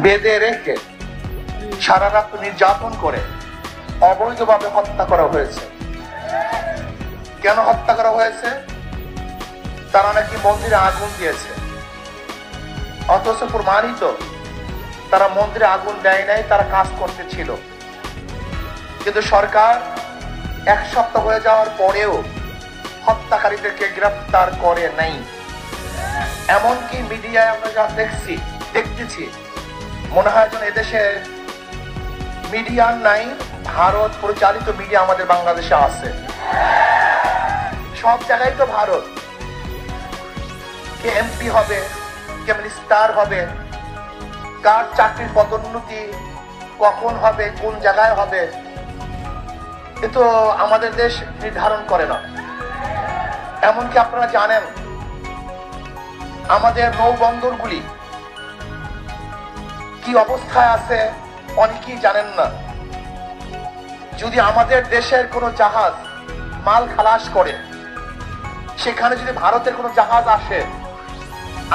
বেঁধে রেখে সারা রাত নির্যাতন করে অবৈধভাবে হত্যা করা হয়েছে। কেন হত্যা করা হয়েছে? তারা নাকি মন্দিরে আগুন দিয়েছে, অথচ প্রমাণিত তারা মন্দিরে আগুন দেয় নাই, তারা কাজ করতেছিল। কিন্তু সরকার এক সপ্তাহ হয়ে যাওয়ার পরেও হত্যাকারীদেরকে গ্রেফতার করে নাই। এমনকি মিডিয়ায় আমরা যা দেখতেছি মনে হয় যেন এদেশে মিডিয়া নাই, ভারত পরিচালিত মিডিয়া আমাদের বাংলাদেশে আছে। সব জায়গায় তো ভারত, কে এমপি হবে, কে মিনিস্টার হবে, কার চাকরির পদোন্নতি কখন হবে, কোন জায়গায় হবে, এ তো আমাদের দেশ নির্ধারণ করে না। এমনকি আপনারা জানেন আমাদের নৌবন্দরগুলি কি অবস্থায় আছে অনেকেই জানেন না। যদি আমাদের দেশের কোনো জাহাজ মাল খালাস করে, সেখানে যদি ভারতের কোনো জাহাজ আসে,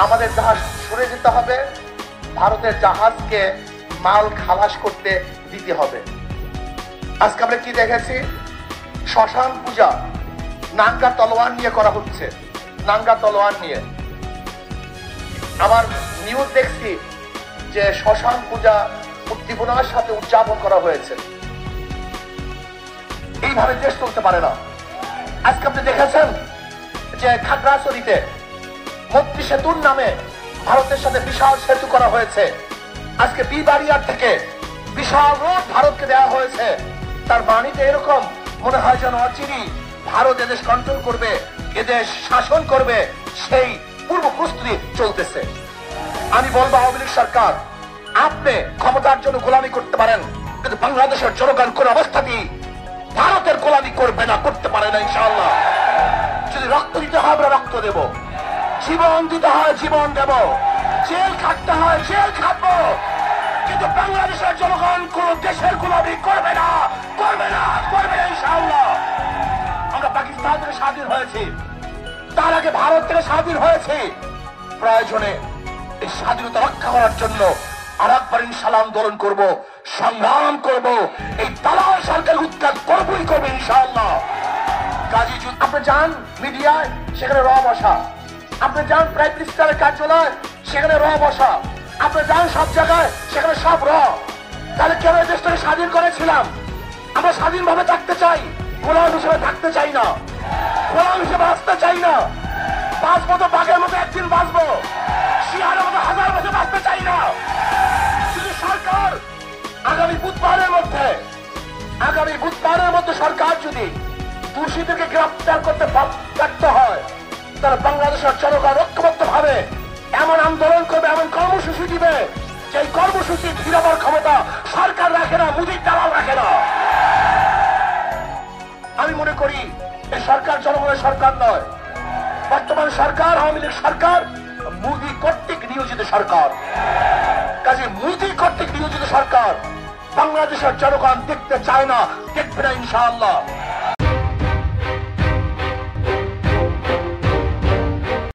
আমাদের জাহাজ সরে যেতে হবে, ভারতের জাহাজকে মাল খালাস করতে দিতে হবে। আজকে আমরা কি দেখেছি? শ্মশান পূজা নাঙ্গা তলোয়ার নিয়ে করা হচ্ছে, নাঙ্গা তলোয়ার নিয়ে। আমার নিউজ দেখছি যে শ্মশান পূজা উদ্দীপনার সাথে উদযাপন করা হয়েছে। এইভাবে দেশ চলতে পারে না। আজকে আপনি দেখেছেন যে খাগড়াছড়িতে মৈত্রী সেতুর নামে ভারতের সাথে বিশাল সেতু করা হয়েছে। আজকে বিবাড়িয়ার থেকে বিশাল রোড ভারতকে দেওয়া হয়েছে। তার বাণীতে এরকম মনে হয় যেন অচিরেই ভারত এদেশ কন্ট্রোল করবে, এদেশ শাসন করবে, সেই পূর্ব প্রস্তুতি চলতেছে। আমি বলবো আওয়ামী লীগ সরকার, আপনি ক্ষমতার জন্য গোলামি করতে পারেন, কিন্তু বাংলাদেশের জনগণ কোন অবস্থাতেই ভারতের গোলামি করবে না, করতে পারে না ইনশাআল্লাহ। যদি রক্ত দিতে হয় আমরা রক্ত দেব, জীবন দিতে হয় জীবন দেব, জেল খাটতে হয় জেল খাটবো, কিন্তু বাংলাদেশের জনগণ কোন দেশের গোলামি করবে না, করবে না, করবে না ইনশাআল্লাহ। আমরা পাকিস্তান থেকে স্বাধীন হয়েছি, তার আগে ভারত থেকে স্বাধীন হয়েছে। প্রয়োজনে এই স্বাধীনতা রক্ষা করার জন্য আর একবার ইনশাআল্লাহ আন্দোলন করব, সংগ্রাম করব, এই দালাল সরকার উৎখাত করবই করবে ইনশাআল্লাহ। কাজী আপনি যান মিডিয়ায়, সেখানে র বসা। আপনি যান প্রাইম মিনিস্টারের কার্যালয়, সেখানে র বসা। আপনি যান সব জায়গায়, সেখানে সব র। তাহলে কেন এই দেশটাকে স্বাধীন করেছিলাম? আমরা স্বাধীনভাবে থাকতে চাই, গোলাম হিসেবে থাকতে চাই না, গোলাম হিসেবে বাঁচতে চাই না। বাঁচবো তো বাঘের মতো একদিন বাঁচবো, শিয়ালের মতো হাজার বছর বাঁচতে চাই না। যদি সরকার আগামী বুধবারের মধ্যে সরকার যদি দোষীদেরকে গ্রেফতার করতে ব্যর্থ হয়, তারা বাংলাদেশের জনগণ ঐক্যবদ্ধ ভাবে এমন আন্দোলন করবে, এমন কর্মসূচি দিবে, যে কর্মসূচি ফিরাবার ক্ষমতা সরকার রাখে না, মুদির দালাল রাখে না। আমি মনে করি এই সরকার জনগণের সরকার নয়, বর্তমান সরকার আওয়ামী লীগ সরকার মোদী কর্তৃক নিয়োজিত সরকার। কাজে মোদী কর্তৃক নিয়োজিত সরকার বাংলাদেশের জনগণ দেখতে চায় না, দেখবে না ইনশাআল্লাহ।